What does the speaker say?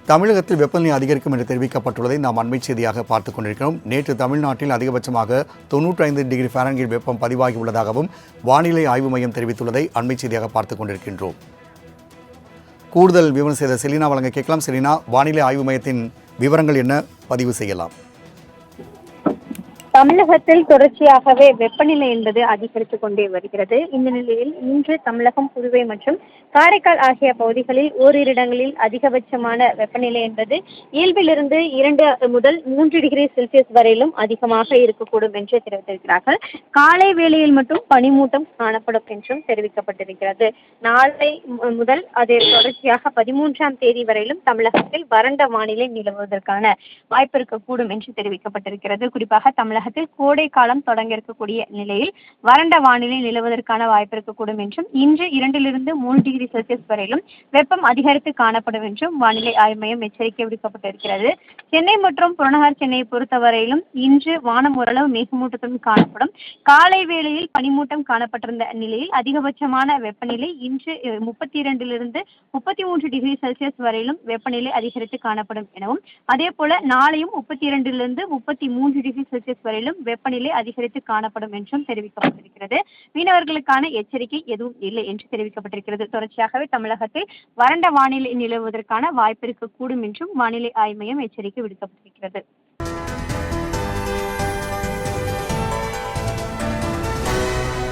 தமிழகத்தில் வெப்பநிலை அதிகரிக்கும் என்று தெரிவிக்கப்பட்டுள்ளதை நாம் அண்மை செய்தியாக பார்த்துக் கொண்டிருக்கிறோம். நேற்று தமிழ்நாட்டில் அதிகபட்சமாக 95 டிகிரி ஃபாரன்ஹீட் வெப்பம் பதிவாகி உள்ளதாகவும் வானிலை ஆய்வு மையம் தெரிவித்துள்ளதை அண்மை செய்தியாக பார்த்துக் கொண்டிருக்கின்றோம். கூடுதல் விவரம் செய்த செலினா வழங்க கேட்கலாம். செலினா, வானிலை ஆய்வு மையத்தின் விவரங்கள் என்ன, பதிவு செய்யலாம். தமிழகத்தில் தொடர்ச்சியாகவே வெப்பநிலை என்பது அதிகரித்துக் கொண்டே வருகிறது. இந்த நிலையில் இன்று தமிழகம், புதுவை மற்றும் காரைக்கால் ஆகிய பகுதிகளில் ஓரிரு இடங்களில் அதிகபட்சமான வெப்பநிலை என்பது இயல்பிலிருந்து 2 முதல் 3 டிகிரி செல்சியஸ் வரையிலும் அதிகமாக இருக்கக்கூடும் என்று தெரிவித்திருக்கிறார்கள். காலை வேளையில் மட்டும் பனிமூட்டம் காணப்படும் என்றும் தெரிவிக்கப்பட்டிருக்கிறது. நாளை முதல் அதே தொடர்ச்சியாக 13ஆம் தேதி வரையிலும் தமிழகத்தில் வறண்ட வானிலை நிலவுவதற்கான வாய்ப்பு இருக்கக்கூடும் என்று தெரிவிக்கப்பட்டிருக்கிறது. குறிப்பாக தமிழகத்தில் கோடை காலம் தொடங்க இருக்கக்கூடிய நிலையில் வறண்ட வானிலை நிலவுவதற்கான வாய்ப்பு இருக்கக்கூடும் என்றும், இன்று 2 முதல் 3 டிகிரி செல்சியஸ் வரையிலும் வெப்பம் அதிகரித்து காணப்படும் என்றும் வானிலை ஆய்வு மையம் எச்சரிக்கை விடுக்கப்பட்டிருக்கிறது. சென்னை மற்றும் புறநகர் சென்னையை பொறுத்தவரையிலும் இன்று வானம் ஓரளவு மேகமூட்டத்துடன் காணப்படும். காலை வேளையில் பனிமூட்டம் காணப்பட்டிருந்த நிலையில் அதிகபட்சமான வெப்பநிலை இன்று 32 33 டிகிரி செல்சியஸ் வரையிலும் வெப்பநிலை அதிகரித்து காணப்படும் எனவும், அதே போல நாளையும் 32 33 டிகிரி செல்சியஸ் வரையிலும் வெப்பநிலை அதிகரித்து காணப்படும் என்றும் தெரிவிக்கப்பட்டிருக்கிறது. மீனவர்களுக்கான எச்சரிக்கை எதுவும் இல்லை என்று தெரிவிக்கப்பட்டிருக்கிறது. தொடர்ச்சியாகவே தமிழகத்தில் வறண்ட வானிலை நிலவுவதற்கான வாய்ப்பு இருக்கக்கூடும் என்றும் வானிலை ஆய்வு மையம் எச்சரிக்கை விடுக்கப்பட்டிருக்கிறது.